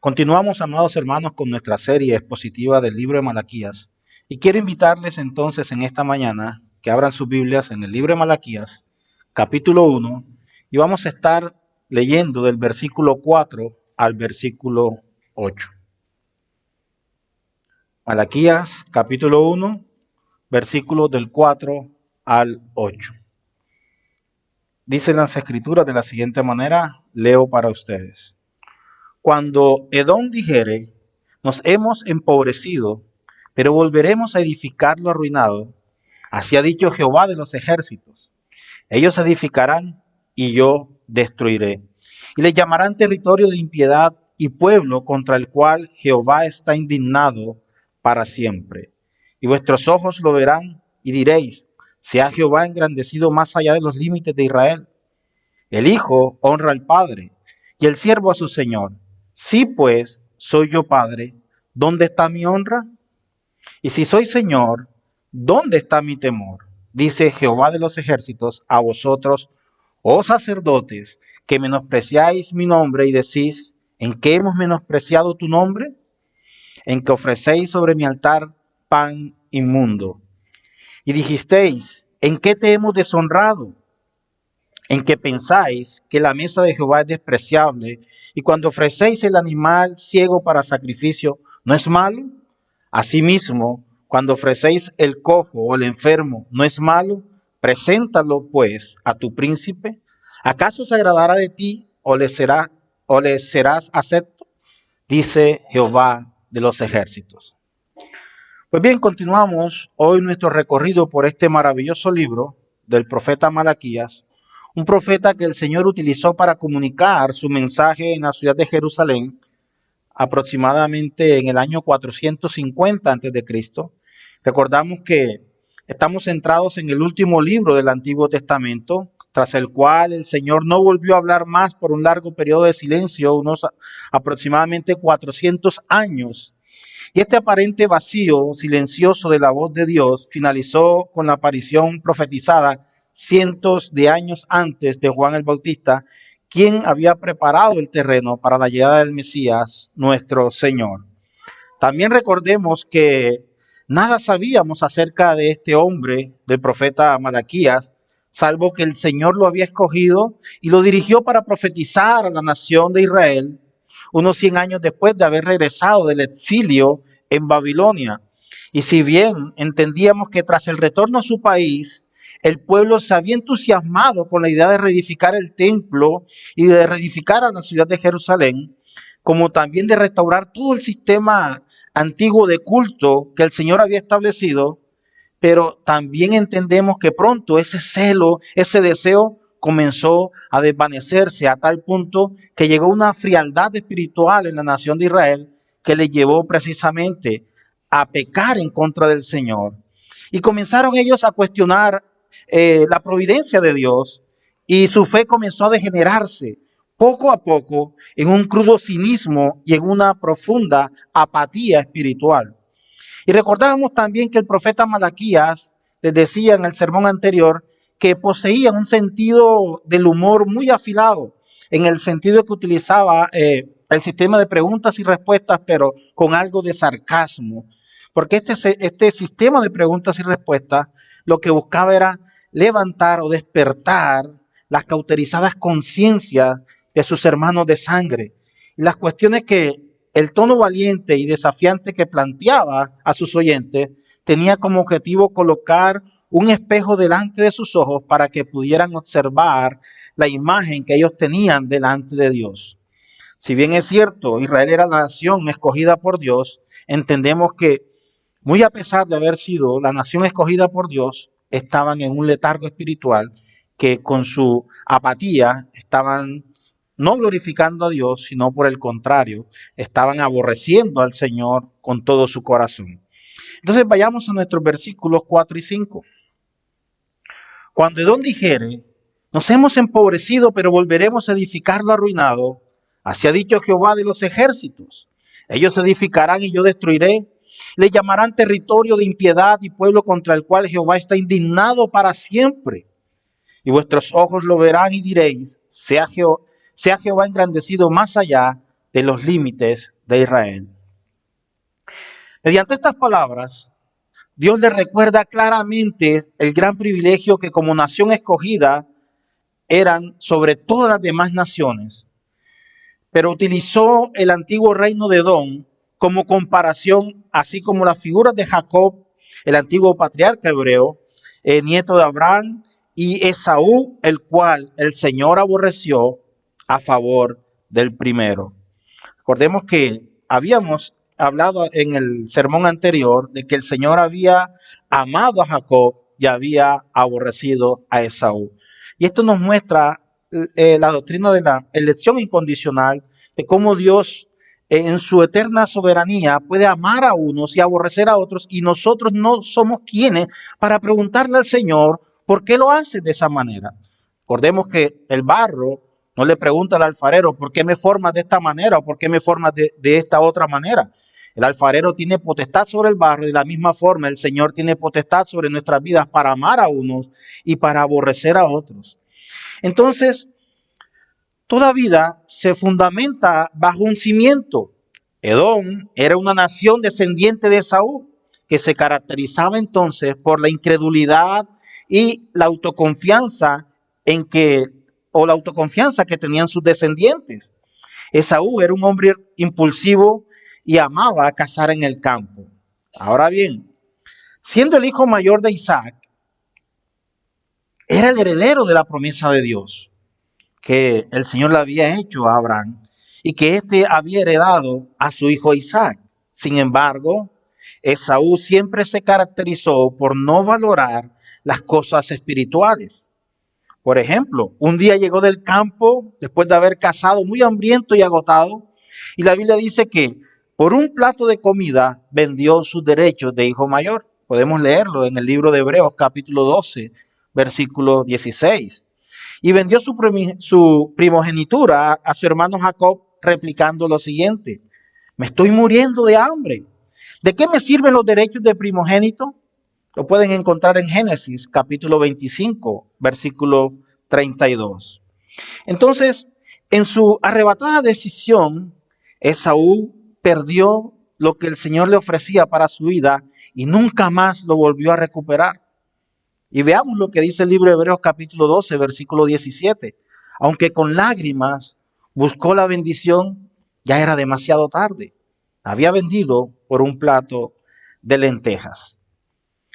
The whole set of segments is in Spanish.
Continuamos, amados hermanos, con nuestra serie expositiva del libro de Malaquías. Y quiero invitarles entonces en esta mañana que abran sus Biblias en el libro de Malaquías, capítulo 1, y vamos a estar leyendo del versículo 4 al versículo 8. Malaquías, capítulo 1, versículos del 4 al 8. Dicen las escrituras de la siguiente manera, leo para ustedes. Cuando Edom dijere, nos hemos empobrecido, pero volveremos a edificar lo arruinado, así ha dicho Jehová de los ejércitos. Ellos edificarán y yo destruiré. Y les llamarán territorio de impiedad y pueblo contra el cual Jehová está indignado para siempre. Y vuestros ojos lo verán y diréis, sea Jehová engrandecido más allá de los límites de Israel. El hijo honra al padre y el siervo a su señor. Si pues soy yo padre, ¿dónde está mi honra? Y si soy señor, ¿dónde está mi temor? Dice Jehová de los ejércitos a vosotros, oh sacerdotes, que menospreciáis mi nombre y decís, ¿en qué hemos menospreciado tu nombre? En que ofrecéis sobre mi altar pan inmundo. Y dijisteis, ¿en qué te hemos deshonrado? En que pensáis que la mesa de Jehová es despreciable, y cuando ofrecéis el animal ciego para sacrificio, ¿no es malo? Asimismo, cuando ofrecéis el cojo o el enfermo, ¿no es malo? Preséntalo, pues, a tu príncipe. ¿Acaso se agradará de ti o le serás acepto? Dice Jehová de los ejércitos. Pues bien, continuamos hoy nuestro recorrido por este maravilloso libro del profeta Malaquías, un profeta que el Señor utilizó para comunicar su mensaje en la ciudad de Jerusalén, aproximadamente en el año 450 a.C. Recordamos que estamos centrados en el último libro del Antiguo Testamento, tras el cual el Señor no volvió a hablar más por un largo periodo de silencio, unos aproximadamente 400 años. Y este aparente vacío silencioso de la voz de Dios finalizó con la aparición profetizada cientos de años antes de Juan el Bautista, quien había preparado el terreno para la llegada del Mesías, nuestro Señor. También recordemos que nada sabíamos acerca de este hombre, del profeta Malaquías, salvo que el Señor lo había escogido y lo dirigió para profetizar a la nación de Israel unos 100 años después de haber regresado del exilio en Babilonia. Y si bien entendíamos que tras el retorno a su país, el pueblo se había entusiasmado con la idea de reedificar el templo y de reedificar a la ciudad de Jerusalén, como también de restaurar todo el sistema antiguo de culto que el Señor había establecido, pero también entendemos que pronto ese celo, ese deseo comenzó a desvanecerse a tal punto que llegó una frialdad espiritual en la nación de Israel que le llevó precisamente a pecar en contra del Señor. Y comenzaron ellos a cuestionar la providencia de Dios, y su fe comenzó a degenerarse poco a poco en un crudo cinismo y en una profunda apatía espiritual. Y recordábamos también que el profeta Malaquías les decía en el sermón anterior que poseía un sentido del humor muy afilado, en el sentido que utilizaba el sistema de preguntas y respuestas, pero con algo de sarcasmo. Porque este sistema de preguntas y respuestas lo que buscaba era levantar o despertar las cauterizadas conciencias de sus hermanos de sangre. Y las cuestiones que el tono valiente y desafiante que planteaba a sus oyentes tenía como objetivo colocar un espejo delante de sus ojos para que pudieran observar la imagen que ellos tenían delante de Dios. Si bien es cierto, Israel era la nación escogida por Dios, entendemos que muy a pesar de haber sido la nación escogida por Dios, estaban en un letargo espiritual que con su apatía estaban no glorificando a Dios, sino por el contrario, estaban aborreciendo al Señor con todo su corazón. Entonces vayamos a nuestros versículos 4 y 5. Cuando Edom dijere, nos hemos empobrecido, pero volveremos a edificar lo arruinado, así ha dicho Jehová de los ejércitos. Ellos edificarán y yo destruiré. Le llamarán territorio de impiedad y pueblo contra el cual Jehová está indignado para siempre. Y vuestros ojos lo verán y diréis, sea Jehová engrandecido más allá de los límites de Israel. Mediante estas palabras, Dios le recuerda claramente el gran privilegio que como nación escogida eran sobre todas las demás naciones, pero utilizó el antiguo reino de Edom como comparación, así como las figuras de Jacob, el antiguo patriarca hebreo, nieto de Abraham, y Esaú, el cual el Señor aborreció a favor del primero. Recordemos que habíamos hablado en el sermón anterior de que el Señor había amado a Jacob y había aborrecido a Esaú. Y esto nos muestra la doctrina de la elección incondicional, de cómo Dios en su eterna soberanía puede amar a unos y aborrecer a otros, y nosotros no somos quienes para preguntarle al Señor por qué lo hace de esa manera. Recordemos que el barro no le pregunta al alfarero por qué me formas de esta manera o por qué me formas de esta otra manera. El alfarero tiene potestad sobre el barro, y de la misma forma el Señor tiene potestad sobre nuestras vidas para amar a unos y para aborrecer a otros. Entonces, toda vida se fundamenta bajo un cimiento. Edom era una nación descendiente de Esaú, que se caracterizaba entonces por la incredulidad y la autoconfianza la autoconfianza que tenían sus descendientes. Esaú era un hombre impulsivo y amaba cazar en el campo. Ahora bien, siendo el hijo mayor de Isaac, era el heredero de la promesa de Dios que el Señor le había hecho a Abraham y que éste había heredado a su hijo Isaac. Sin embargo, Esaú siempre se caracterizó por no valorar las cosas espirituales. Por ejemplo, un día llegó del campo después de haber cazado muy hambriento y agotado, y la Biblia dice que por un plato de comida vendió sus derechos de hijo mayor. Podemos leerlo en el libro de Hebreos capítulo 12, versículo 16. Y vendió su primogenitura a su hermano Jacob, replicando lo siguiente: me estoy muriendo de hambre. ¿De qué me sirven los derechos de primogénito? Lo pueden encontrar en Génesis capítulo 25, versículo 32. Entonces, en su arrebatada decisión, Esaú perdió lo que el Señor le ofrecía para su vida y nunca más lo volvió a recuperar. Y veamos lo que dice el libro de Hebreos capítulo 12, versículo 17. Aunque con lágrimas buscó la bendición, ya era demasiado tarde. Había vendido por un plato de lentejas.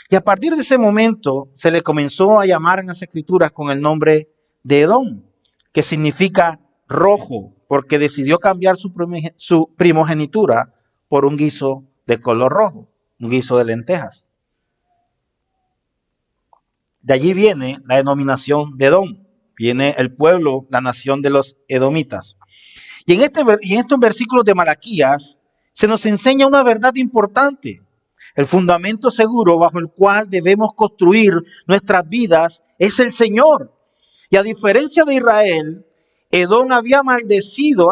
Y a partir de ese momento se le comenzó a llamar en las escrituras con el nombre de Edom, que significa rojo, porque decidió cambiar su primogenitura por un guiso de color rojo, un guiso de lentejas. De allí viene la denominación de Edom, viene el pueblo, la nación de los edomitas. Y en estos versículos de Malaquías se nos enseña una verdad importante. El fundamento seguro bajo el cual debemos construir nuestras vidas es el Señor. Y a diferencia de Israel, Edom había sido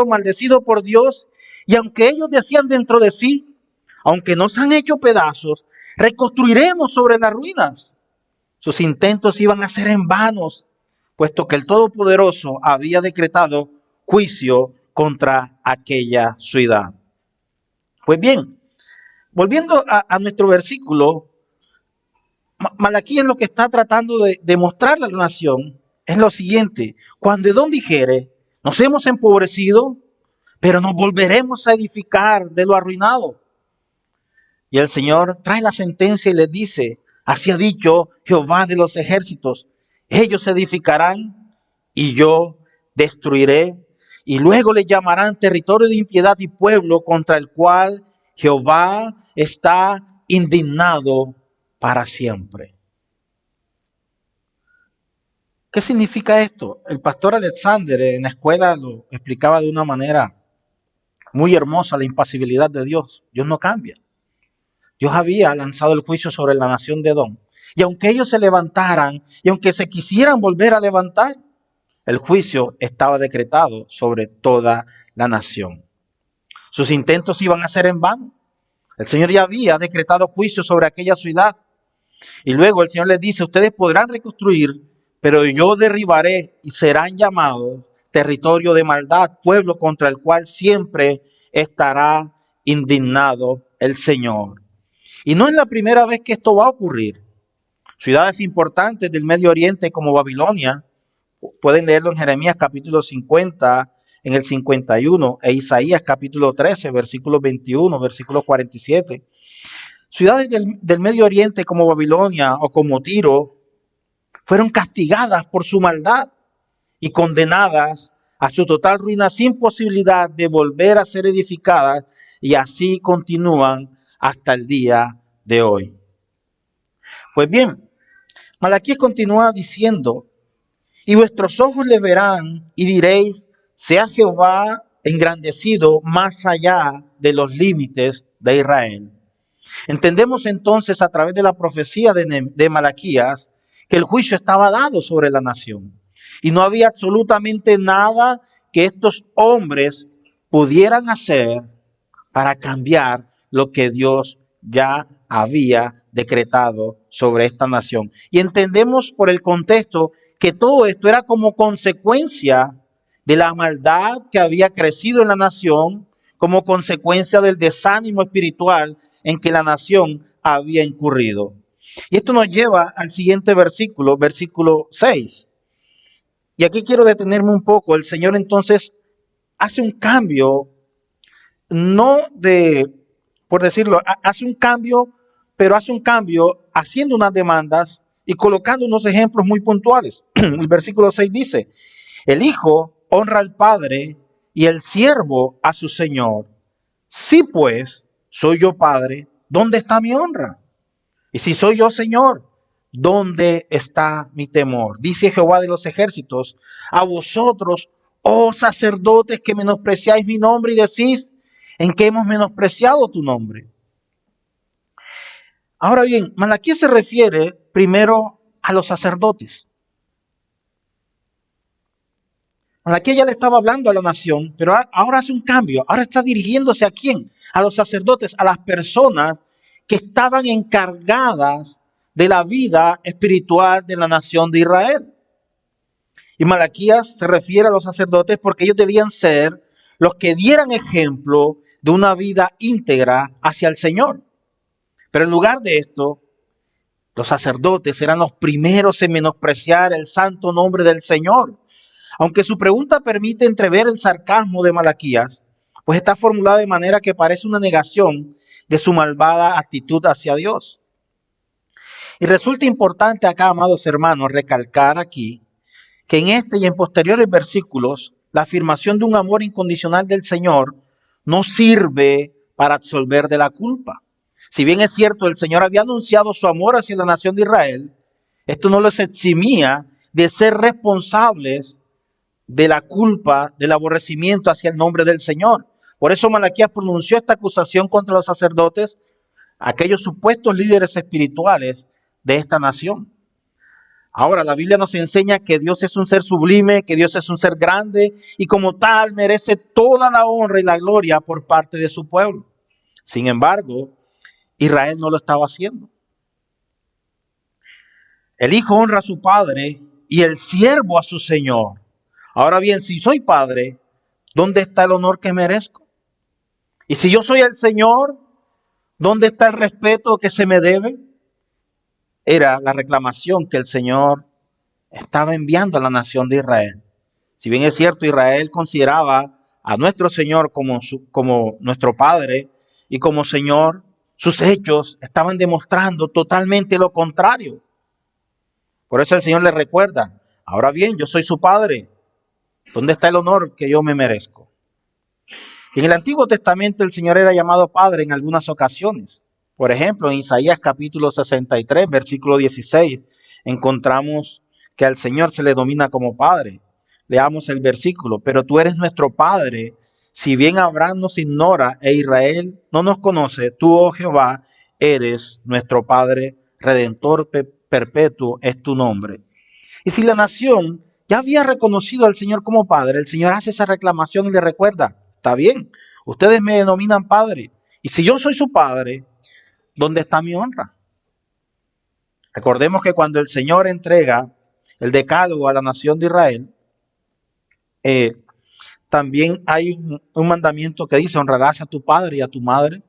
maldecido por Dios, y aunque ellos decían dentro de sí, aunque nos han hecho pedazos, reconstruiremos sobre las ruinas. Sus intentos iban a ser en vanos, puesto que el Todopoderoso había decretado juicio contra aquella ciudad. Pues bien, volviendo a nuestro versículo, Malaquías lo que está tratando de mostrarle a la nación es lo siguiente: cuando Edom dijere, nos hemos empobrecido, pero nos volveremos a edificar de lo arruinado. Y el Señor trae la sentencia y les dice: así ha dicho Jehová de los ejércitos, ellos se edificarán y yo destruiré, y luego le llamarán territorio de impiedad y pueblo contra el cual Jehová está indignado para siempre. ¿Qué significa esto? El pastor Alexander en la escuela lo explicaba de una manera muy hermosa: la impasibilidad de Dios. Dios no cambia. Dios había lanzado el juicio sobre la nación de Edom. Y aunque ellos se levantaran y aunque se quisieran volver a levantar, el juicio estaba decretado sobre toda la nación. Sus intentos iban a ser en vano. El Señor ya había decretado juicio sobre aquella ciudad. Y luego el Señor les dice: ustedes podrán reconstruir, pero yo derribaré y serán llamados territorio de maldad, pueblo contra el cual siempre estará indignado el Señor. Y no es la primera vez que esto va a ocurrir. Ciudades importantes del Medio Oriente como Babilonia, pueden leerlo en Jeremías capítulo 50, en el 51, e Isaías capítulo 13, versículos 21, versículo 47. Ciudades del Medio Oriente como Babilonia o como Tiro fueron castigadas por su maldad y condenadas a su total ruina sin posibilidad de volver a ser edificadas, y así continúan hasta el día de hoy. Pues bien, Malaquías continúa diciendo: y vuestros ojos le verán y diréis, sea Jehová engrandecido más allá de los límites de Israel. Entendemos entonces a través de la profecía de Malaquías que el juicio estaba dado sobre la nación. Y no había absolutamente nada que estos hombres pudieran hacer para cambiar lo que Dios ya había decretado sobre esta nación. Y entendemos por el contexto que todo esto era como consecuencia de la maldad que había crecido en la nación, como consecuencia del desánimo espiritual en que la nación había incurrido. Y esto nos lleva al siguiente versículo, versículo 6. Y aquí quiero detenerme un poco. El Señor entonces hace un cambio, no de, por decirlo, hace un cambio, pero hace un cambio haciendo unas demandas y colocando unos ejemplos muy puntuales. El versículo 6 dice: el hijo honra al padre y el siervo a su señor. Si pues soy yo padre, ¿dónde está mi honra? Y si soy yo señor, ¿dónde está mi temor? Dice Jehová de los ejércitos: a vosotros, oh sacerdotes, que menospreciáis mi nombre y decís, ¿en qué hemos menospreciado tu nombre? Ahora bien, Malaquías se refiere primero a los sacerdotes. Malaquías ya le estaba hablando a la nación, pero ahora hace un cambio. Ahora está dirigiéndose ¿a quién? A los sacerdotes, a las personas que estaban encargadas de la vida espiritual de la nación de Israel. Y Malaquías se refiere a los sacerdotes porque ellos debían ser los que dieran ejemplo de una vida íntegra hacia el Señor. Pero en lugar de esto, los sacerdotes eran los primeros en menospreciar el santo nombre del Señor. Aunque su pregunta permite entrever el sarcasmo de Malaquías, pues está formulada de manera que parece una negación de su malvada actitud hacia Dios. Y resulta importante acá, amados hermanos, recalcar aquí que en este y en posteriores versículos, la afirmación de un amor incondicional del Señor no sirve para absolver de la culpa. Si bien es cierto, el Señor había anunciado su amor hacia la nación de Israel, esto no les eximía de ser responsables de la culpa, del aborrecimiento hacia el nombre del Señor. Por eso Malaquías pronunció esta acusación contra los sacerdotes, aquellos supuestos líderes espirituales de esta nación. Ahora, la Biblia nos enseña que Dios es un ser sublime, que Dios es un ser grande y como tal merece toda la honra y la gloria por parte de su pueblo. Sin embargo, Israel no lo estaba haciendo. El hijo honra a su padre y el siervo a su señor. Ahora bien, si soy padre, ¿dónde está el honor que merezco? Y si yo soy el Señor, ¿dónde está el respeto que se me debe? Era la reclamación que el Señor estaba enviando a la nación de Israel. Si bien es cierto, Israel consideraba a nuestro Señor como nuestro Padre y como Señor, sus hechos estaban demostrando totalmente lo contrario. Por eso el Señor les recuerda: ahora bien, yo soy su Padre. ¿Dónde está el honor que yo me merezco? En el Antiguo Testamento el Señor era llamado Padre en algunas ocasiones. Por ejemplo, en Isaías capítulo 63, versículo 16, encontramos que al Señor se le domina como Padre. Leamos el versículo: pero tú eres nuestro Padre, si bien Abraham nos ignora e Israel no nos conoce, tú, oh Jehová, eres nuestro Padre, Redentor perpetuo es tu nombre. Y si la nación ya había reconocido al Señor como Padre, el Señor hace esa reclamación y le recuerda: está bien, ustedes me denominan Padre, y si yo soy su Padre, ¿dónde está mi honra? Recordemos que cuando el Señor entrega el decálogo a la nación de Israel, También hay un mandamiento que dice: honrarás a tu padre y a tu madre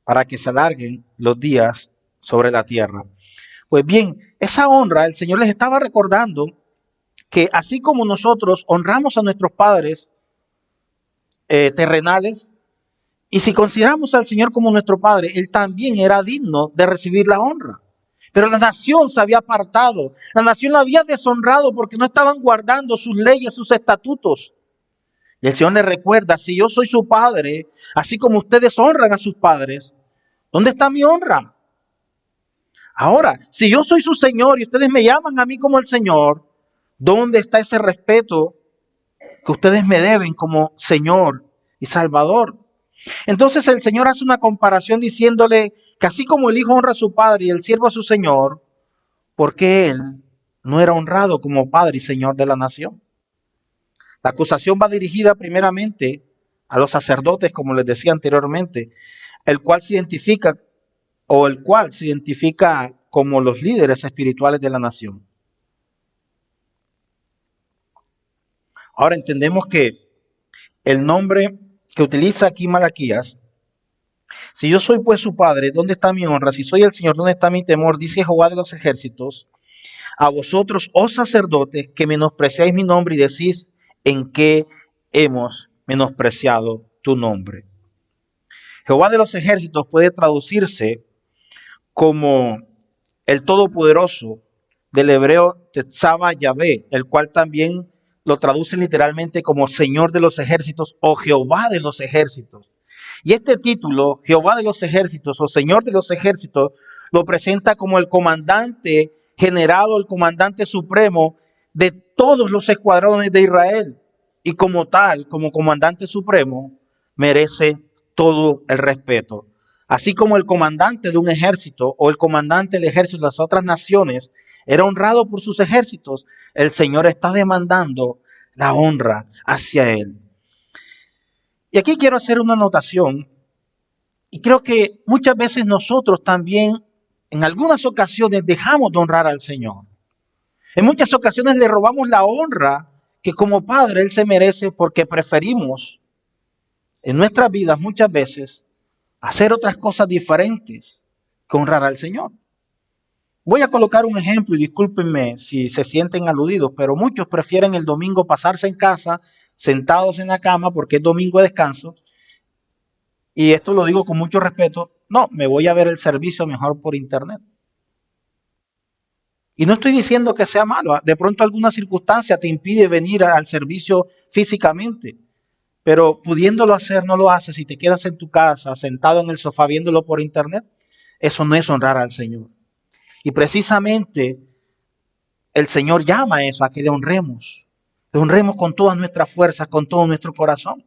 para que se alarguen los días sobre la tierra. Pues bien, esa honra, el Señor les estaba recordando que así como nosotros honramos a nuestros padres terrenales, y si consideramos al Señor como nuestro Padre, Él también era digno de recibir la honra. Pero la nación se había apartado, la nación lo había deshonrado porque no estaban guardando sus leyes, sus estatutos. Y el Señor les recuerda: si yo soy su Padre, así como ustedes honran a sus padres, ¿dónde está mi honra? Ahora, si yo soy su Señor y ustedes me llaman a mí como el Señor, ¿dónde está ese respeto que ustedes me deben como Señor y Salvador? Entonces el Señor hace una comparación diciéndole que así como el hijo honra a su padre y el siervo a su señor, ¿por qué él no era honrado como padre y señor de la nación? La acusación va dirigida primeramente a los sacerdotes, como les decía anteriormente, el cual se identifica como los líderes espirituales de la nación. Ahora entendemos que el nombre que utiliza aquí Malaquías: si yo soy pues su padre, ¿dónde está mi honra? Si soy el Señor, ¿dónde está mi temor? Dice Jehová de los ejércitos: a vosotros, oh sacerdotes, que menospreciáis mi nombre y decís: ¿en qué hemos menospreciado tu nombre? Jehová de los ejércitos puede traducirse como el Todopoderoso, del hebreo Tetzava Yahvé, el cual también lo traduce literalmente como Señor de los ejércitos o Jehová de los ejércitos. Y este título, Jehová de los ejércitos o Señor de los ejércitos, lo presenta como el comandante general o el comandante supremo de todos los escuadrones de Israel. Y como tal, como comandante supremo, merece todo el respeto. Así como el comandante de un ejército o el comandante del ejército de las otras naciones era honrado por sus ejércitos, el Señor está demandando la honra hacia él. Y aquí quiero hacer una anotación, y creo que muchas veces nosotros también, en algunas ocasiones, dejamos de honrar al Señor. En muchas ocasiones le robamos la honra que como Padre Él se merece, porque preferimos en nuestras vidas muchas veces hacer otras cosas diferentes que honrar al Señor. Voy a colocar un ejemplo y discúlpenme si se sienten aludidos, pero muchos prefieren el domingo pasarse en casa, sentados en la cama, porque es domingo de descanso. Y esto lo digo con mucho respeto: no, me voy a ver el servicio mejor por internet. Y no estoy diciendo que sea malo. De pronto alguna circunstancia te impide venir al servicio físicamente, pero pudiéndolo hacer no lo haces y te quedas en tu casa sentado en el sofá viéndolo por internet. Eso no es honrar al Señor. Y precisamente el Señor llama a eso, a que le honremos. Le honremos con todas nuestras fuerzas, con todo nuestro corazón.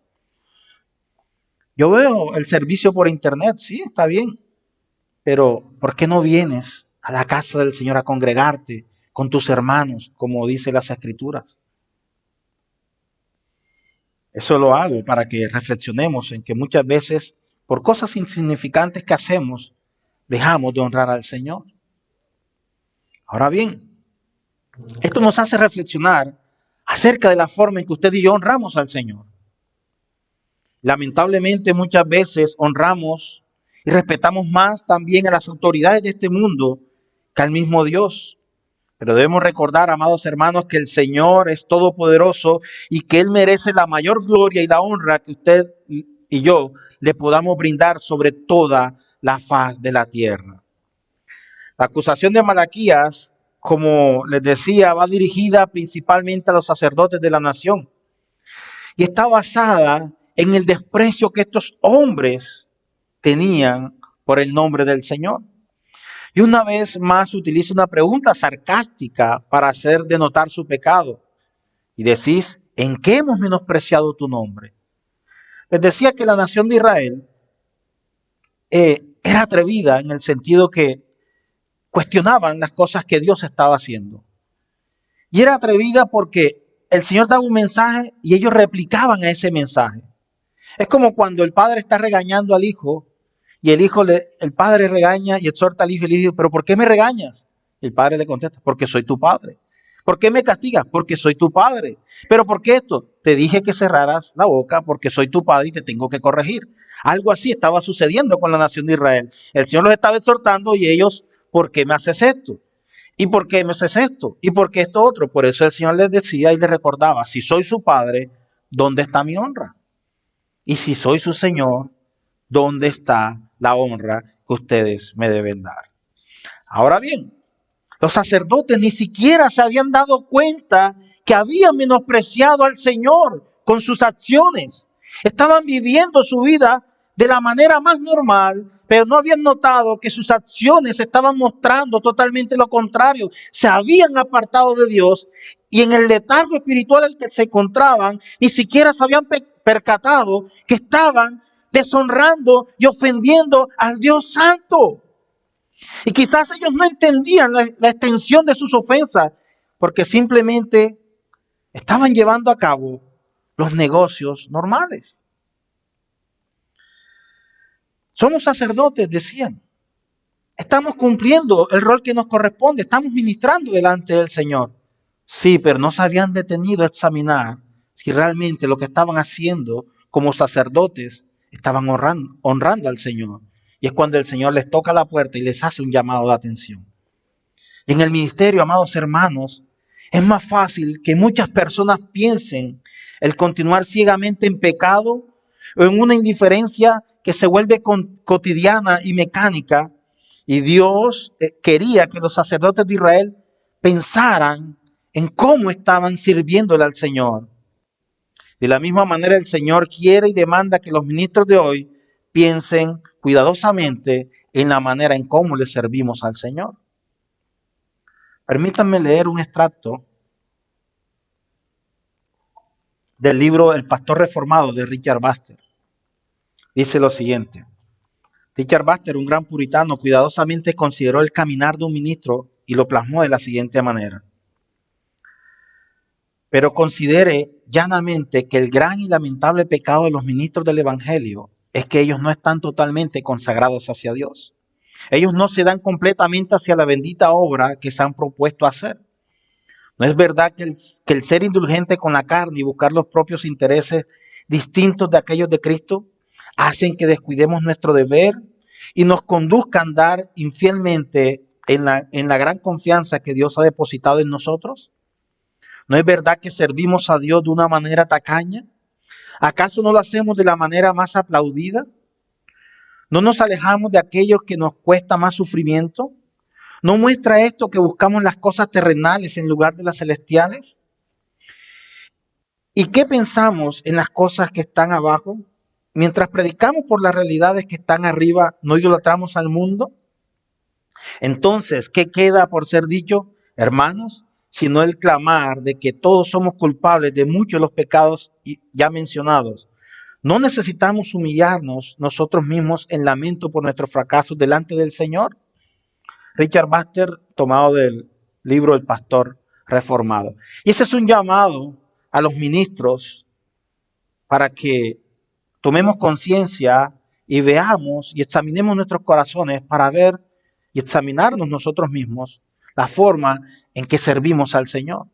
Yo veo el servicio por internet, sí, está bien, pero ¿por qué no vienes a la casa del Señor a congregarte con tus hermanos, como dice las Escrituras? Eso lo hago para que reflexionemos en que muchas veces, por cosas insignificantes que hacemos, dejamos de honrar al Señor. Ahora bien, esto nos hace reflexionar acerca de la forma en que usted y yo honramos al Señor. Lamentablemente muchas veces honramos y respetamos más también a las autoridades de este mundo que al mismo Dios. Pero debemos recordar, amados hermanos, que el Señor es todopoderoso y que Él merece la mayor gloria y la honra que usted y yo le podamos brindar sobre toda la faz de la tierra. La acusación de Malaquías, como les decía, va dirigida principalmente a los sacerdotes de la nación y está basada en el desprecio que estos hombres tenían por el nombre del Señor. Y una vez más utiliza una pregunta sarcástica para hacer denotar su pecado. Y decís: ¿en qué hemos menospreciado tu nombre? Les decía que la nación de Israel era atrevida en el sentido que cuestionaban las cosas que Dios estaba haciendo. Y era atrevida porque el Señor daba un mensaje y ellos replicaban a ese mensaje. Es como cuando el padre está regañando al hijo y el padre regaña y exhorta al hijo y le dice: ¿pero por qué me regañas? Y el padre le contesta: porque soy tu padre. ¿Por qué me castigas? Porque soy tu padre. ¿Pero por qué esto? Te dije que cerraras la boca porque soy tu padre y te tengo que corregir. Algo así estaba sucediendo con la nación de Israel. El Señor los estaba exhortando y ellos, ¿por qué me haces esto? ¿Y por qué me haces esto? ¿Y por qué esto otro? Por eso el Señor les decía y les recordaba, si soy su padre, ¿dónde está mi honra? Y si soy su Señor, ¿dónde está la honra que ustedes me deben dar? Ahora bien, los sacerdotes ni siquiera se habían dado cuenta que habían menospreciado al Señor con sus acciones. Estaban viviendo su vida de la manera más normal, pero no habían notado que sus acciones estaban mostrando totalmente lo contrario. Se habían apartado de Dios y en el letargo espiritual en el que se encontraban, ni siquiera se habían percatado que estaban deshonrando y ofendiendo al Dios Santo. Y quizás ellos no entendían la extensión de sus ofensas, porque simplemente estaban llevando a cabo los negocios normales. Somos sacerdotes, decían. Estamos cumpliendo el rol que nos corresponde, estamos ministrando delante del Señor. Sí, pero no se habían detenido a examinar si realmente lo que estaban haciendo como sacerdotes estaban honrando al Señor. Y es cuando el Señor les toca la puerta y les hace un llamado de atención. Y en el ministerio, amados hermanos, es más fácil que muchas personas piensen el continuar ciegamente en pecado o en una indiferencia que se vuelve cotidiana y mecánica. Y Dios quería que los sacerdotes de Israel pensaran en cómo estaban sirviéndole al Señor. De la misma manera, el Señor quiere y demanda que los ministros de hoy piensen cuidadosamente en la manera en cómo le servimos al Señor. Permítanme leer un extracto del libro El Pastor Reformado de Richard Baxter. Dice lo siguiente. Richard Baxter, un gran puritano, cuidadosamente consideró el caminar de un ministro y lo plasmó de la siguiente manera. Pero considere llanamente que el gran y lamentable pecado de los ministros del Evangelio es que ellos no están totalmente consagrados hacia Dios. Ellos no se dan completamente hacia la bendita obra que se han propuesto hacer. ¿No es verdad que el ser indulgente con la carne y buscar los propios intereses distintos de aquellos de Cristo hacen que descuidemos nuestro deber y nos conduzca a andar infielmente en la gran confianza que Dios ha depositado en nosotros? ¿No es verdad que servimos a Dios de una manera tacaña? ¿Acaso no lo hacemos de la manera más aplaudida? ¿No nos alejamos de aquellos que nos cuesta más sufrimiento? ¿No muestra esto que buscamos las cosas terrenales en lugar de las celestiales? ¿Y qué pensamos en las cosas que están abajo? Mientras predicamos por las realidades que están arriba, ¿no idolatramos al mundo? Entonces, ¿qué queda por ser dicho, hermanos? Sino el clamar de que todos somos culpables de muchos de los pecados ya mencionados. ¿No necesitamos humillarnos nosotros mismos en lamento por nuestros fracasos delante del Señor? Richard Baxter, tomado del libro El Pastor Reformado. Y ese es un llamado a los ministros para que tomemos conciencia y veamos y examinemos nuestros corazones para ver y examinarnos nosotros mismos la forma en que servimos al Señor.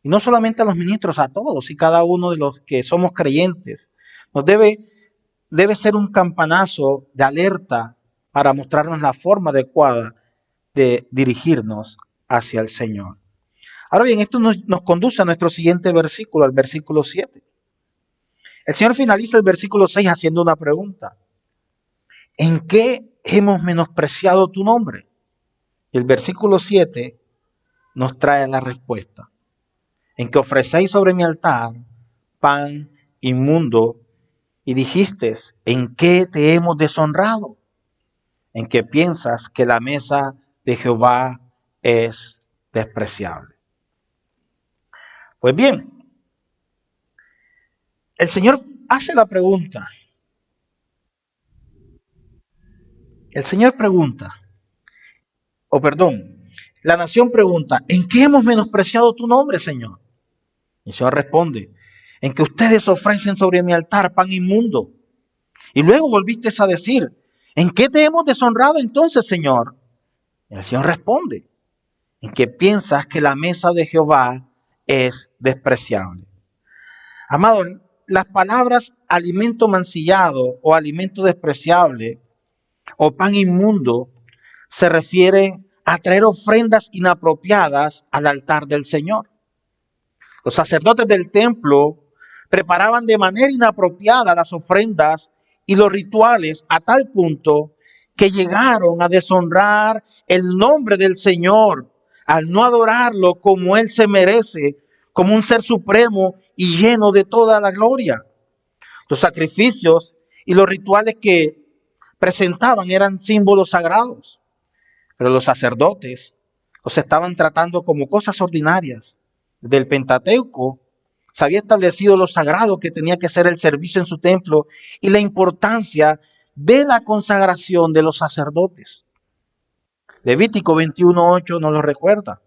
Y no solamente a los ministros, a todos y cada uno de los que somos creyentes. Nos debe ser un campanazo de alerta para mostrarnos la forma adecuada de dirigirnos hacia el Señor. Ahora bien, esto nos conduce a nuestro siguiente versículo, al versículo 7. El Señor finaliza el versículo 6 haciendo una pregunta. ¿En qué hemos menospreciado tu nombre? Y el versículo 7 nos trae la respuesta. En que ofrecéis sobre mi altar pan inmundo y dijiste, ¿en qué te hemos deshonrado? En que piensas que la mesa de Jehová es despreciable. Pues bien, el Señor hace la pregunta. El Señor pregunta, la nación pregunta, ¿en qué hemos menospreciado tu nombre, Señor? Y el Señor responde, en que ustedes ofrecen sobre mi altar pan inmundo. Y luego volviste a decir, ¿en qué te hemos deshonrado entonces, Señor? Y el Señor responde, en que piensas que la mesa de Jehová es despreciable. Amados, las palabras alimento mancillado o alimento despreciable o pan inmundo se refieren a traer ofrendas inapropiadas al altar del Señor. Los sacerdotes del templo preparaban de manera inapropiada las ofrendas y los rituales a tal punto que llegaron a deshonrar el nombre del Señor al no adorarlo como Él se merece, como un ser supremo y lleno de toda la gloria. Los sacrificios y los rituales que presentaban eran símbolos sagrados, pero los sacerdotes los estaban tratando como cosas ordinarias. Del Pentateuco se había establecido lo sagrado que tenía que ser el servicio en su templo y la importancia de la consagración de los sacerdotes. Levítico 21:8 nos lo recuerda.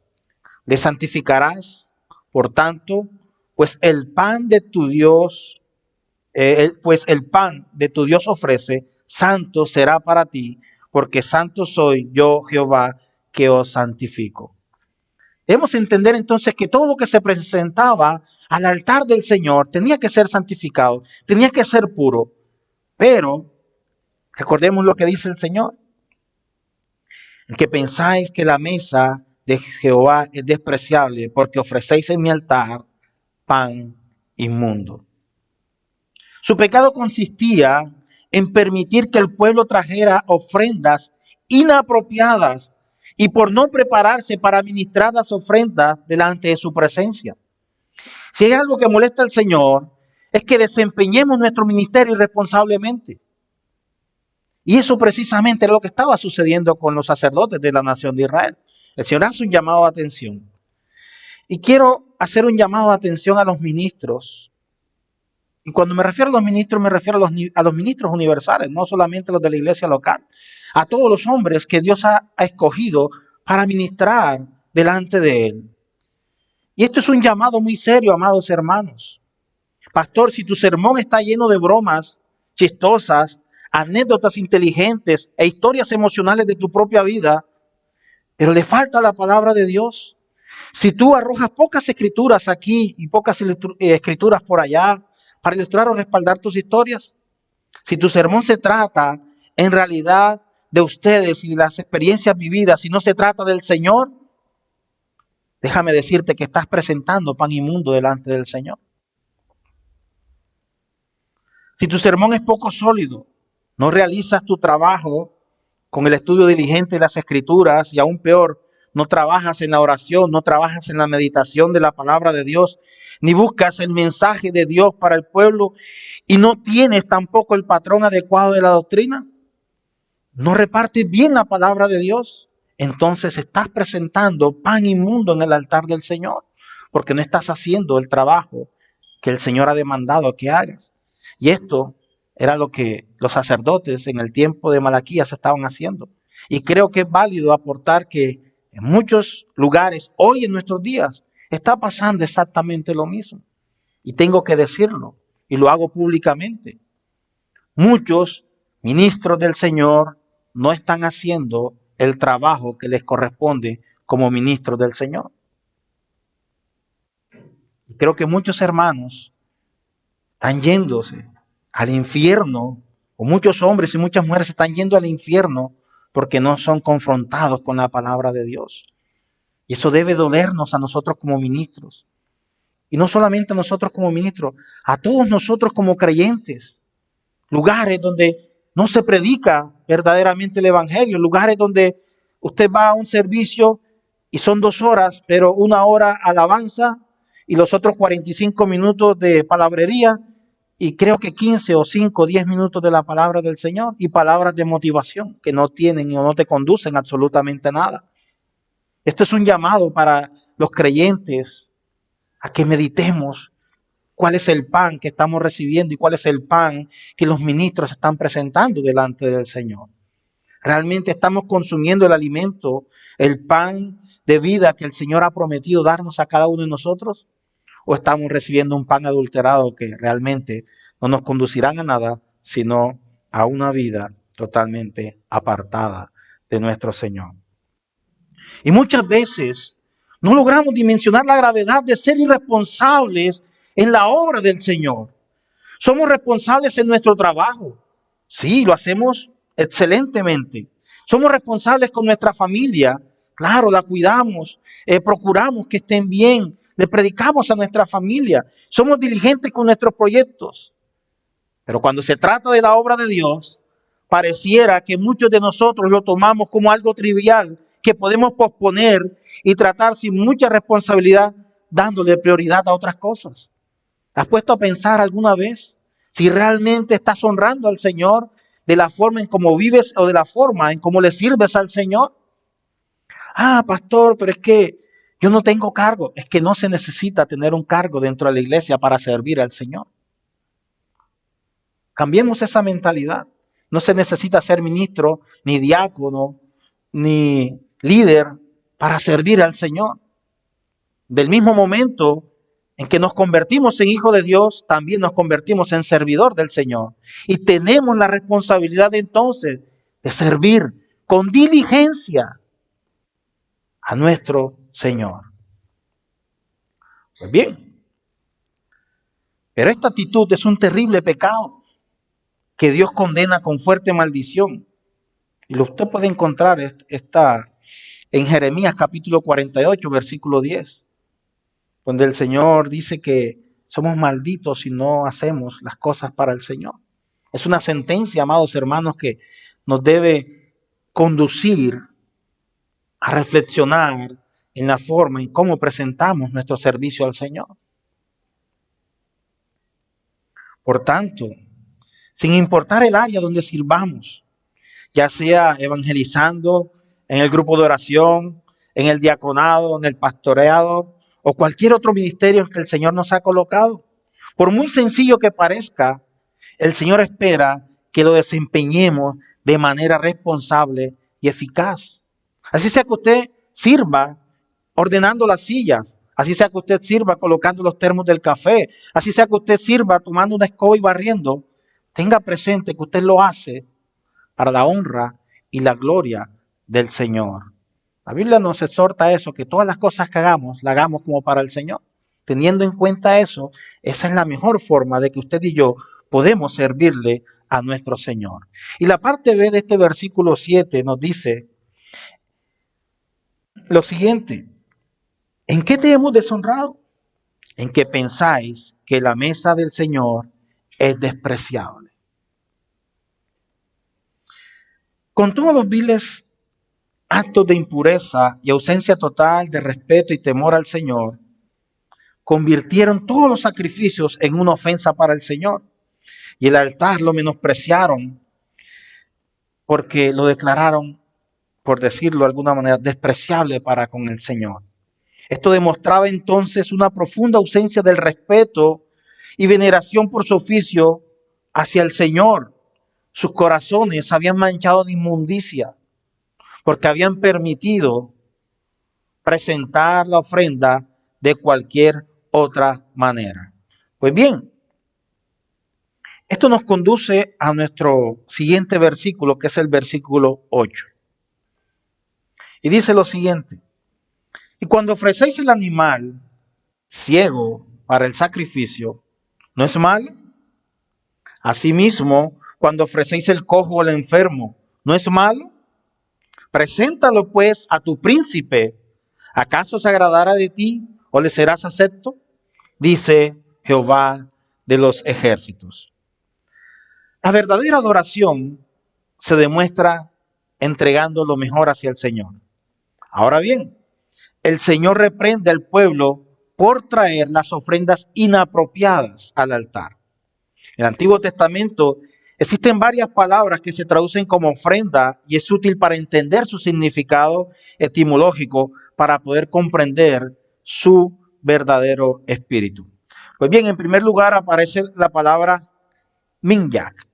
Le santificarás, por tanto, pues el pan de tu Dios, el pan de tu Dios ofrece, santo será para ti, porque santo soy yo, Jehová, que os santifico. Debemos entender entonces que todo lo que se presentaba al altar del Señor tenía que ser santificado, tenía que ser puro. Pero recordemos lo que dice el Señor, en que pensáis que la mesa de Jehová es despreciable porque ofrecéis en mi altar pan inmundo. Su pecado consistía en permitir que el pueblo trajera ofrendas inapropiadas y por no prepararse para ministrar las ofrendas delante de su presencia. Si hay algo que molesta al Señor, es que desempeñemos nuestro ministerio irresponsablemente. Y eso precisamente era lo que estaba sucediendo con los sacerdotes de la nación de Israel. El Señor hace un llamado de atención. Y quiero hacer un llamado de atención a los ministros. Y cuando me refiero a los ministros, me refiero a los ministros universales, no solamente los de la iglesia local. A todos los hombres que Dios ha escogido para ministrar delante de Él. Y esto es un llamado muy serio, amados hermanos. Pastor, si tu sermón está lleno de bromas chistosas, anécdotas inteligentes e historias emocionales de tu propia vida, pero le falta la palabra de Dios. Si tú arrojas pocas escrituras aquí y pocas escrituras por allá para ilustrar o respaldar tus historias, si tu sermón se trata en realidad de ustedes y de las experiencias vividas y no se trata del Señor, déjame decirte que estás presentando pan inmundo delante del Señor. Si tu sermón es poco sólido, no realizas tu trabajo con el estudio diligente de las Escrituras y aún peor, no trabajas en la oración, no trabajas en la meditación de la palabra de Dios, ni buscas el mensaje de Dios para el pueblo y no tienes tampoco el patrón adecuado de la doctrina, no repartes bien la palabra de Dios, entonces estás presentando pan inmundo en el altar del Señor, porque no estás haciendo el trabajo que el Señor ha demandado que hagas. Y esto era lo que los sacerdotes en el tiempo de Malaquías estaban haciendo. Y creo que es válido aportar que en muchos lugares, hoy en nuestros días, está pasando exactamente lo mismo. Y tengo que decirlo, y lo hago públicamente. Muchos ministros del Señor no están haciendo el trabajo que les corresponde como ministros del Señor. Y creo que muchos hermanos están yéndose al infierno, o muchos hombres y muchas mujeres están yendo al infierno porque no son confrontados con la palabra de Dios. Y eso debe dolernos a nosotros como ministros. Y no solamente a nosotros como ministros, a todos nosotros como creyentes. Lugares donde no se predica verdaderamente el evangelio, lugares donde usted va a un servicio y son 2 horas, pero 1 hora alabanza y los otros 45 minutos de palabrería y creo que 15 o 5 o 10 minutos de la palabra del Señor y palabras de motivación que no tienen o no te conducen absolutamente a nada. Esto es un llamado para los creyentes a que meditemos cuál es el pan que estamos recibiendo y cuál es el pan que los ministros están presentando delante del Señor. ¿Realmente estamos consumiendo el alimento, el pan de vida que el Señor ha prometido darnos a cada uno de nosotros? ¿O estamos recibiendo un pan adulterado que realmente no nos conducirán a nada, sino a una vida totalmente apartada de nuestro Señor? Y muchas veces no logramos dimensionar la gravedad de ser irresponsables en la obra del Señor. Somos responsables en nuestro trabajo. Sí, lo hacemos excelentemente. Somos responsables con nuestra familia. Claro, la cuidamos, procuramos que estén bien, le predicamos a nuestra familia. Somos diligentes con nuestros proyectos. Pero cuando se trata de la obra de Dios, pareciera que muchos de nosotros lo tomamos como algo trivial, que podemos posponer y tratar sin mucha responsabilidad, dándole prioridad a otras cosas. ¿Has puesto a pensar alguna vez si realmente estás honrando al Señor de la forma en cómo vives o de la forma en cómo le sirves al Señor? Ah, pastor, pero es que yo no tengo cargo. Es que no se necesita tener un cargo dentro de la iglesia para servir al Señor. Cambiemos esa mentalidad. No se necesita ser ministro, ni diácono, ni líder para servir al Señor. Del mismo momento en que nos convertimos en hijos de Dios, también nos convertimos en servidor del Señor. Y tenemos la responsabilidad entonces de servir con diligencia a nuestro Señor. Pues bien, pero esta actitud es un terrible pecado que Dios condena con fuerte maldición. Y usted puede encontrar esta en Jeremías capítulo 48, versículo 10, donde el Señor dice que somos malditos si no hacemos las cosas para el Señor. Es una sentencia, amados hermanos, que nos debe conducir a reflexionar en la forma en cómo presentamos nuestro servicio al Señor. Por tanto, sin importar el área donde sirvamos, ya sea evangelizando, en el grupo de oración, en el diaconado, en el pastoreado o cualquier otro ministerio en que el Señor nos ha colocado. Por muy sencillo que parezca, el Señor espera que lo desempeñemos de manera responsable y eficaz. Así sea que usted sirva ordenando las sillas, así sea que usted sirva colocando los termos del café, así sea que usted sirva tomando una escoba y barriendo, tenga presente que usted lo hace para la honra y la gloria del Señor. La Biblia nos exhorta a eso, que todas las cosas que hagamos, las hagamos como para el Señor. Teniendo en cuenta eso, esa es la mejor forma de que usted y yo podemos servirle a nuestro Señor. Y la parte B de este versículo 7 nos dice lo siguiente: ¿en qué te hemos deshonrado? En que pensáis que la mesa del Señor es despreciable. Con todos los viles actos de impureza y ausencia total de respeto y temor al Señor, convirtieron todos los sacrificios en una ofensa para el Señor. Y el altar lo menospreciaron porque lo declararon, por decirlo de alguna manera, despreciable para con el Señor. Esto demostraba entonces una profunda ausencia del respeto y veneración por su oficio hacia el Señor. Sus corazones se habían manchado de inmundicia porque habían permitido presentar la ofrenda de cualquier otra manera. Pues bien, esto nos conduce a nuestro siguiente versículo, que es el versículo 8. Y dice lo siguiente: y cuando ofrecéis el animal ciego para el sacrificio, ¿no es malo? Asimismo, cuando ofrecéis el cojo o el enfermo, ¿no es malo? Preséntalo pues a tu príncipe. ¿Acaso se agradará de ti o le serás acepto? Dice Jehová de los ejércitos. La verdadera adoración se demuestra entregando lo mejor hacia el Señor. Ahora bien, el Señor reprende al pueblo por traer las ofrendas inapropiadas al altar. En el Antiguo Testamento existen varias palabras que se traducen como ofrenda y es útil para entender su significado etimológico para poder comprender su verdadero espíritu. Pues bien, en primer lugar aparece la palabra minyak,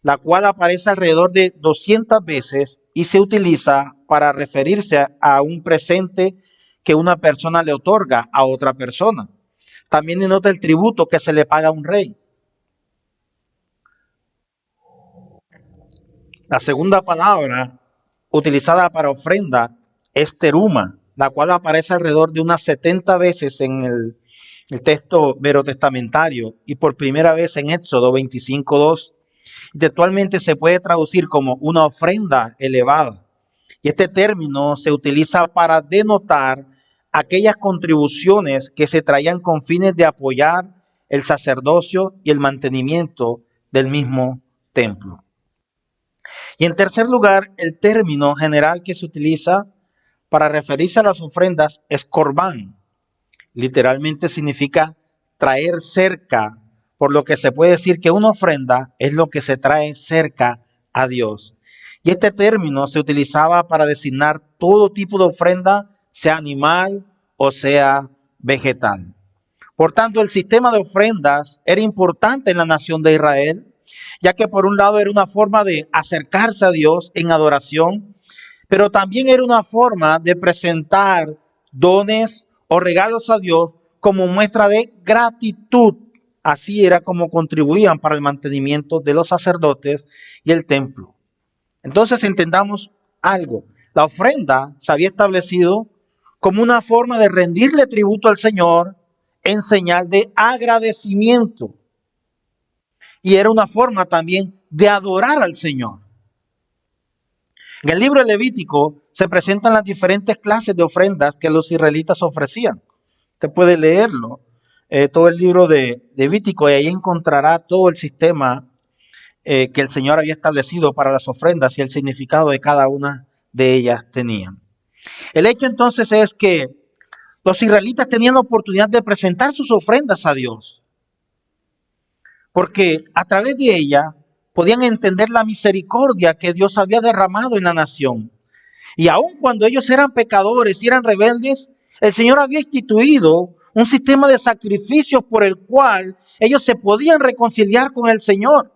la cual aparece alrededor de 200 veces y se utiliza para referirse a un presente que una persona le otorga a otra persona. También denota el tributo que se le paga a un rey. La segunda palabra utilizada para ofrenda es teruma, la cual aparece alrededor de unas 70 veces en el texto verotestamentario y por primera vez en Éxodo 25:2. Textualmente se puede traducir como una ofrenda elevada. Y este término se utiliza para denotar aquellas contribuciones que se traían con fines de apoyar el sacerdocio y el mantenimiento del mismo templo. Y en tercer lugar, el término general que se utiliza para referirse a las ofrendas es corbán. Literalmente significa traer cerca, por lo que se puede decir que una ofrenda es lo que se trae cerca a Dios. Y este término se utilizaba para designar todo tipo de ofrenda, sea animal o sea vegetal. Por tanto, el sistema de ofrendas era importante en la nación de Israel, ya que por un lado era una forma de acercarse a Dios en adoración, pero también era una forma de presentar dones o regalos a Dios como muestra de gratitud. Así era como contribuían para el mantenimiento de los sacerdotes y el templo. Entonces entendamos algo. La ofrenda se había establecido como una forma de rendirle tributo al Señor en señal de agradecimiento. Y era una forma también de adorar al Señor. En el libro de Levítico se presentan las diferentes clases de ofrendas que los israelitas ofrecían. Usted puede leerlo, todo el libro de Levítico, y ahí encontrará todo el sistema que el Señor había establecido para las ofrendas y el significado de cada una de ellas tenían. El hecho entonces es que los israelitas tenían la oportunidad de presentar sus ofrendas a Dios, porque a través de ella podían entender la misericordia que Dios había derramado en la nación. Y aun cuando ellos eran pecadores y eran rebeldes, el Señor había instituido un sistema de sacrificios por el cual ellos se podían reconciliar con el Señor.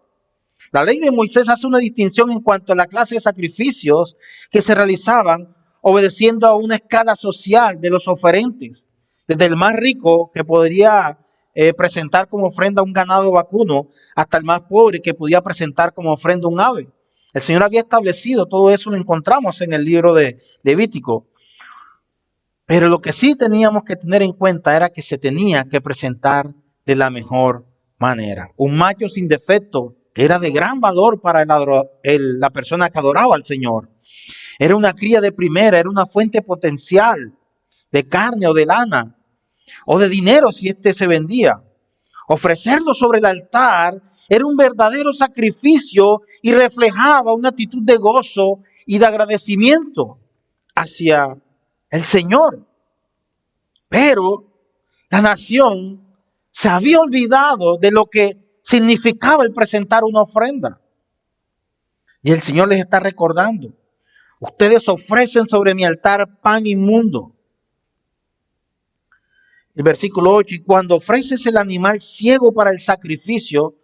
La ley de Moisés hace una distinción en cuanto a la clase de sacrificios que se realizaban obedeciendo a una escala social de los oferentes. Desde el más rico que podría presentar como ofrenda un ganado vacuno hasta el más pobre que podía presentar como ofrenda un ave. El Señor había establecido todo eso, lo encontramos en el libro de Levítico. Pero lo que sí teníamos que tener en cuenta era que se tenía que presentar de la mejor manera. Un macho sin defecto era de gran valor para la persona que adoraba al Señor. Era una cría de primera, era una fuente potencial de carne o de lana o de dinero si éste se vendía. Ofrecerlo sobre el altar era un verdadero sacrificio y reflejaba una actitud de gozo y de agradecimiento hacia el Señor. Pero la nación se había olvidado de lo que significaba el presentar una ofrenda. Y el Señor les está recordando: ustedes ofrecen sobre mi altar pan inmundo. El versículo 8, y cuando ofreces el animal ciego para el sacrificio,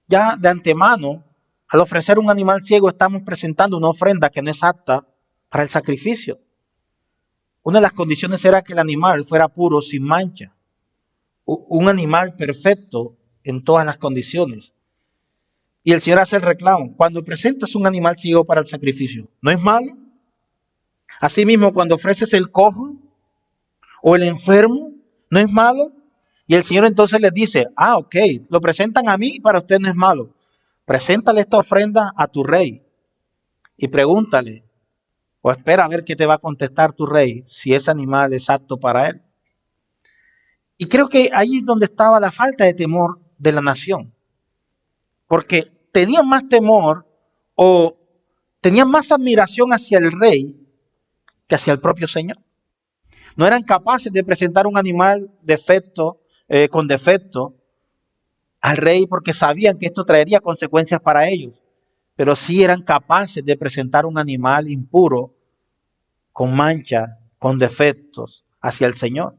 ya de antemano, al ofrecer un animal ciego estamos presentando una ofrenda que no es apta para el sacrificio. Una de las condiciones era que el animal fuera puro, sin mancha. Un animal perfecto en todas las condiciones. Y el Señor hace el reclamo: cuando presentas un animal ciego para el sacrificio, ¿no es malo? Asimismo, cuando ofreces el cojo o el enfermo, ¿no es malo? Y el Señor entonces les dice: ok, lo presentan a mí y para usted no es malo. Preséntale esta ofrenda a tu rey y pregúntale, o espera a ver qué te va a contestar tu rey, si ese animal es apto para él. Y creo que ahí es donde estaba la falta de temor de la nación. Porque tenían más temor o tenían más admiración hacia el rey que hacia el propio Señor. No eran capaces de presentar un animal con defecto al rey porque sabían que esto traería consecuencias para ellos. Pero sí eran capaces de presentar un animal impuro, con mancha, con defectos, hacia el Señor.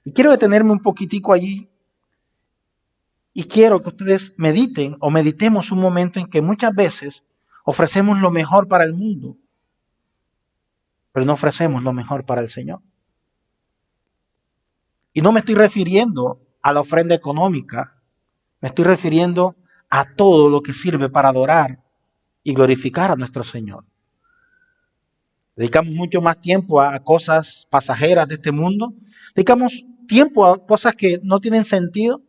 Y quiero detenerme un poquitico allí y quiero que ustedes mediten o meditemos un momento en que muchas veces ofrecemos lo mejor para el mundo, pero no ofrecemos lo mejor para el Señor. Y no me estoy refiriendo a la ofrenda económica, me estoy refiriendo a todo lo que sirve para adorar y glorificar a nuestro Señor. Dedicamos mucho más tiempo a cosas pasajeras de este mundo. Dedicamos tiempo a cosas que no tienen sentido.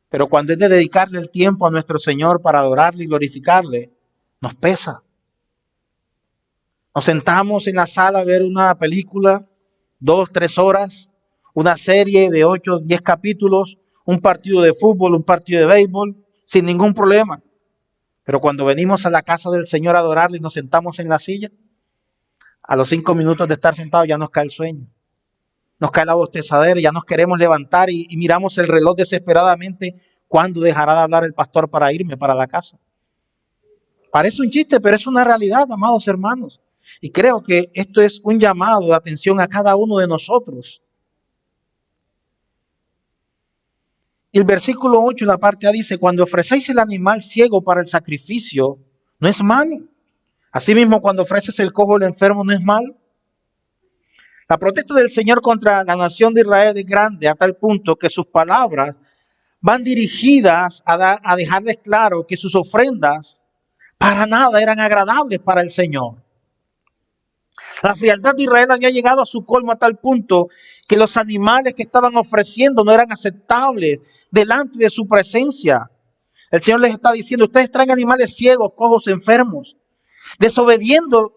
Pero cuando es de dedicarle el tiempo a nuestro Señor para adorarle y glorificarle, nos pesa. Nos sentamos en la sala a ver una película, 2, 3 horas, una serie de 8, 10 capítulos, un partido de fútbol, un partido de béisbol, sin ningún problema. Pero cuando venimos a la casa del Señor a adorarle y nos sentamos en la silla, a los 5 minutos de estar sentados ya nos cae el sueño. Nos cae la bostezadera, ya nos queremos levantar y miramos el reloj desesperadamente. ¿Cuándo dejará de hablar el pastor para irme para la casa? Parece un chiste, pero es una realidad, amados hermanos. Y creo que esto es un llamado de atención a cada uno de nosotros. Y el versículo 8 en la parte A dice, cuando ofrecéis el animal ciego para el sacrificio, no es malo. Asimismo, cuando ofreces el cojo o el enfermo, no es malo. La protesta del Señor contra la nación de Israel es grande a tal punto que sus palabras van dirigidas a dejarles claro que sus ofrendas para nada eran agradables para el Señor. La frialdad de Israel había llegado a su colmo a tal punto que los animales que estaban ofreciendo no eran aceptables delante de su presencia. El Señor les está diciendo, ustedes traen animales ciegos, cojos, enfermos, desobedeciendo,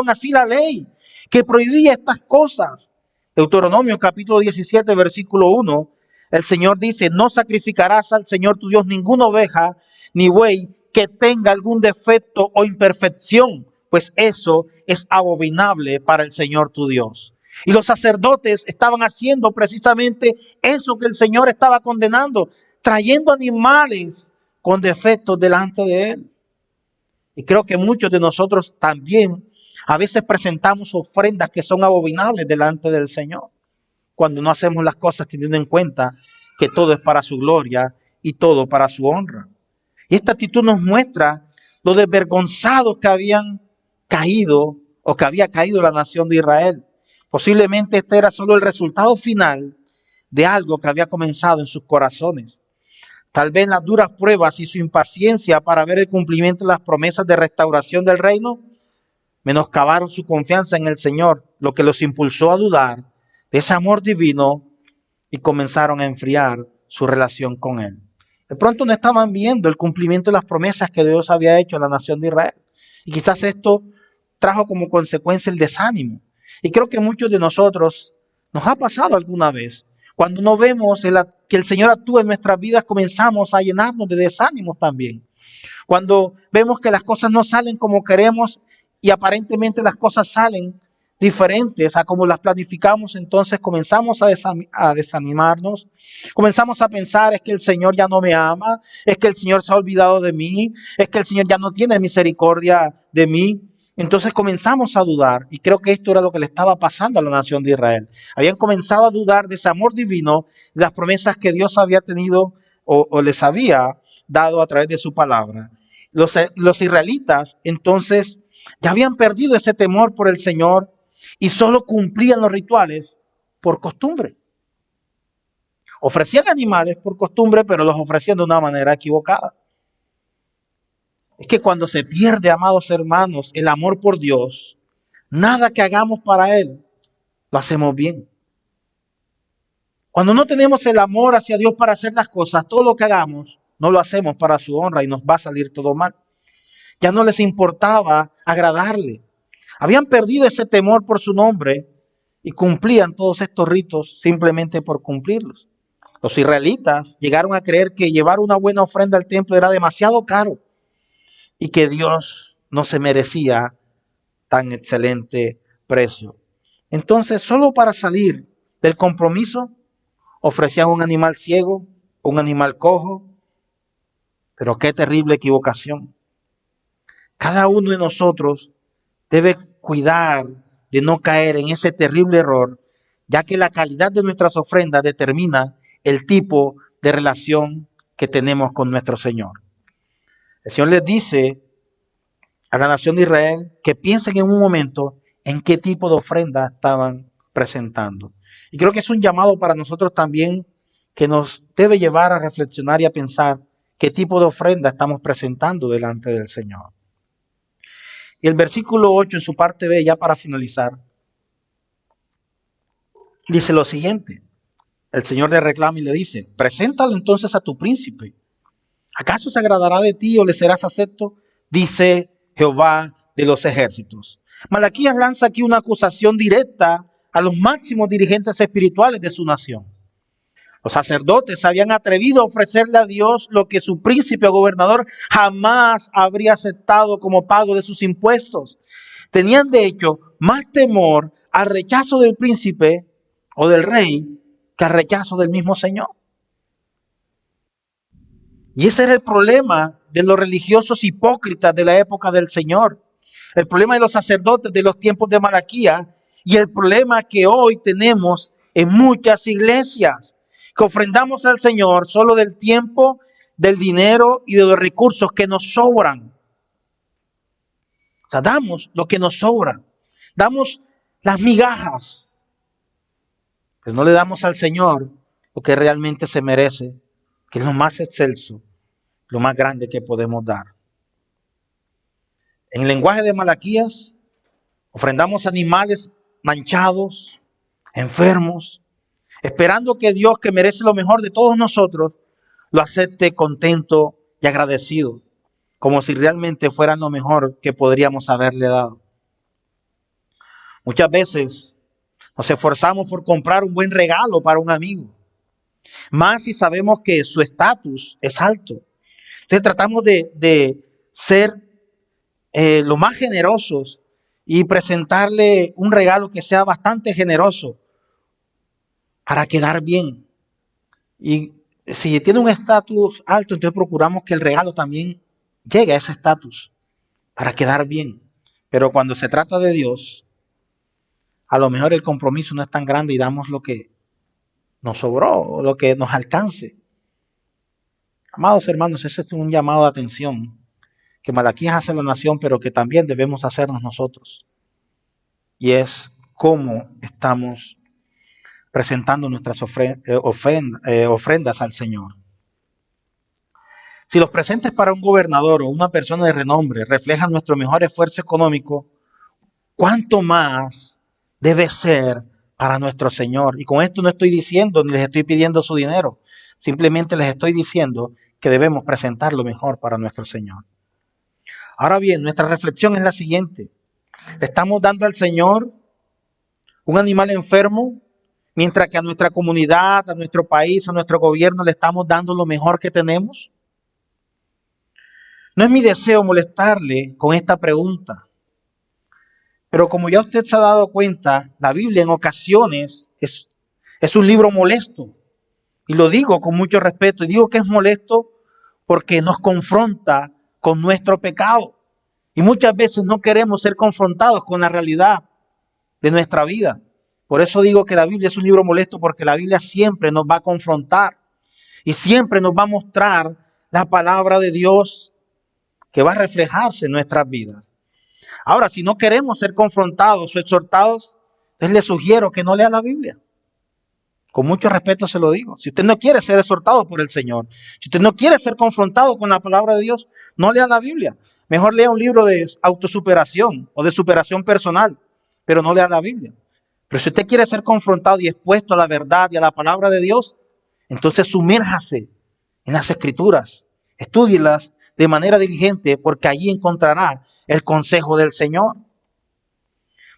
así la ley que prohibía estas cosas. Deuteronomio capítulo 17, versículo 1, el Señor dice, no sacrificarás al Señor tu Dios ninguna oveja ni buey que tenga algún defecto o imperfección, pues eso es abominable para el Señor tu Dios. Y los sacerdotes estaban haciendo precisamente eso que el Señor estaba condenando, trayendo animales con defectos delante de Él. Y creo que muchos de nosotros también a veces presentamos ofrendas que son abominables delante del Señor, cuando no hacemos las cosas teniendo en cuenta que todo es para su gloria y todo para su honra. Y esta actitud nos muestra lo desvergonzados que habían caído o que había caído la nación de Israel. Posiblemente este era solo el resultado final de algo que había comenzado en sus corazones. Tal vez las duras pruebas y su impaciencia para ver el cumplimiento de las promesas de restauración del reino menoscabaron su confianza en el Señor, lo que los impulsó a dudar de ese amor divino y comenzaron a enfriar su relación con Él. De pronto no estaban viendo el cumplimiento de las promesas que Dios había hecho a la nación de Israel. Y quizás esto trajo como consecuencia el desánimo. Y creo que muchos de nosotros nos ha pasado alguna vez. Cuando no vemos que el Señor actúa en nuestras vidas, comenzamos a llenarnos de desánimos también. Cuando vemos que las cosas no salen como queremos y aparentemente las cosas salen diferentes a como las planificamos, entonces comenzamos a desanimarnos, comenzamos a pensar, es que el Señor ya no me ama, es que el Señor se ha olvidado de mí, es que el Señor ya no tiene misericordia de mí. Entonces comenzamos a dudar, y creo que esto era lo que le estaba pasando a la nación de Israel. Habían comenzado a dudar de ese amor divino, de las promesas que Dios había tenido o les había dado a través de su palabra. Los israelitas entonces ya habían perdido ese temor por el Señor y solo cumplían los rituales por costumbre. Ofrecían animales por costumbre, pero los ofrecían de una manera equivocada. Es que cuando se pierde, amados hermanos, el amor por Dios, nada que hagamos para Él, lo hacemos bien. Cuando no tenemos el amor hacia Dios para hacer las cosas, todo lo que hagamos, no lo hacemos para su honra y nos va a salir todo mal. Ya no les importaba agradarle. Habían perdido ese temor por su nombre y cumplían todos estos ritos simplemente por cumplirlos. Los israelitas llegaron a creer que llevar una buena ofrenda al templo era demasiado caro y que Dios no se merecía tan excelente precio. Entonces, solo para salir del compromiso, ofrecían un animal ciego, un animal cojo, pero qué terrible equivocación. Cada uno de nosotros debe cuidar de no caer en ese terrible error, ya que la calidad de nuestras ofrendas determina el tipo de relación que tenemos con nuestro Señor. El Señor les dice a la nación de Israel que piensen en un momento en qué tipo de ofrenda estaban presentando. Y creo que es un llamado para nosotros también que nos debe llevar a reflexionar y a pensar qué tipo de ofrenda estamos presentando delante del Señor. Y el versículo 8 en su parte B, ya para finalizar, dice lo siguiente. El Señor le reclama y le dice, preséntalo entonces a tu príncipe. ¿Acaso se agradará de ti o le serás acepto? Dice Jehová de los ejércitos. Malaquías lanza aquí una acusación directa a los máximos dirigentes espirituales de su nación. Los sacerdotes se habían atrevido a ofrecerle a Dios lo que su príncipe o gobernador jamás habría aceptado como pago de sus impuestos. Tenían de hecho más temor al rechazo del príncipe o del rey que al rechazo del mismo Señor. Y ese era el problema de los religiosos hipócritas de la época del Señor. El problema de los sacerdotes de los tiempos de Malaquías y el problema que hoy tenemos en muchas iglesias, que ofrendamos al Señor solo del tiempo, del dinero y de los recursos que nos sobran. O sea, damos lo que nos sobra, damos las migajas, pero no le damos al Señor lo que realmente se merece, que es lo más excelso, lo más grande que podemos dar. En el lenguaje de Malaquías, ofrendamos animales manchados, enfermos, esperando que Dios, que merece lo mejor de todos nosotros, lo acepte contento y agradecido, como si realmente fueran lo mejor que podríamos haberle dado. Muchas veces nos esforzamos por comprar un buen regalo para un amigo, más si sabemos que su estatus es alto. Entonces tratamos de ser lo más generosos y presentarle un regalo que sea bastante generoso para quedar bien. Y si tiene un estatus alto, entonces procuramos que el regalo también llegue a ese estatus para quedar bien. Pero cuando se trata de Dios, a lo mejor el compromiso no es tan grande y damos lo que nos sobró o lo que nos alcance. Amados hermanos, ese es un llamado de atención que Malaquías hace a la nación, pero que también debemos hacernos nosotros. Y es cómo estamos presentando nuestras ofrendas al Señor. Si los presentes para un gobernador o una persona de renombre reflejan nuestro mejor esfuerzo económico, ¿cuánto más debe ser para nuestro Señor? Y con esto no estoy diciendo ni les estoy pidiendo su dinero, simplemente les estoy diciendo que debemos presentar lo mejor para nuestro Señor. Ahora bien, nuestra reflexión es la siguiente. ¿Le estamos dando al Señor un animal enfermo, mientras que a nuestra comunidad, a nuestro país, a nuestro gobierno le estamos dando lo mejor que tenemos? No es mi deseo molestarle con esta pregunta, pero como ya usted se ha dado cuenta, la Biblia en ocasiones es un libro molesto. Y lo digo con mucho respeto, y digo que es molesto porque nos confronta con nuestro pecado. Y muchas veces no queremos ser confrontados con la realidad de nuestra vida. Por eso digo que la Biblia es un libro molesto, porque la Biblia siempre nos va a confrontar y siempre nos va a mostrar la palabra de Dios que va a reflejarse en nuestras vidas. Ahora, si no queremos ser confrontados o exhortados, entonces le sugiero que no lea la Biblia. Con mucho respeto se lo digo. Si usted no quiere ser exhortado por el Señor, si usted no quiere ser confrontado con la palabra de Dios, no lea la Biblia. Mejor lea un libro de autosuperación o de superación personal, pero no lea la Biblia. Pero si usted quiere ser confrontado y expuesto a la verdad y a la palabra de Dios, entonces sumérjase en las Escrituras, estúdielas de manera diligente, porque allí encontrará el consejo del Señor.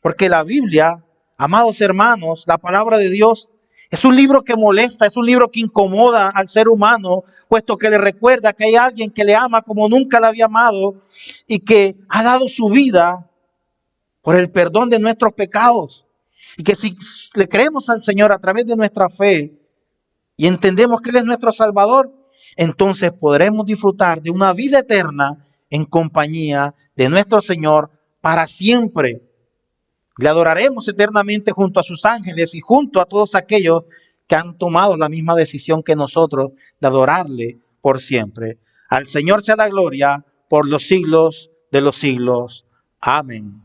Porque la Biblia, amados hermanos, la palabra de Dios, es un libro que molesta, es un libro que incomoda al ser humano, puesto que le recuerda que hay alguien que le ama como nunca le había amado y que ha dado su vida por el perdón de nuestros pecados. Y que si le creemos al Señor a través de nuestra fe y entendemos que Él es nuestro Salvador, entonces podremos disfrutar de una vida eterna en compañía de nuestro Señor para siempre. Le adoraremos eternamente junto a sus ángeles y junto a todos aquellos que han tomado la misma decisión que nosotros de adorarle por siempre. Al Señor sea la gloria por los siglos de los siglos. Amén.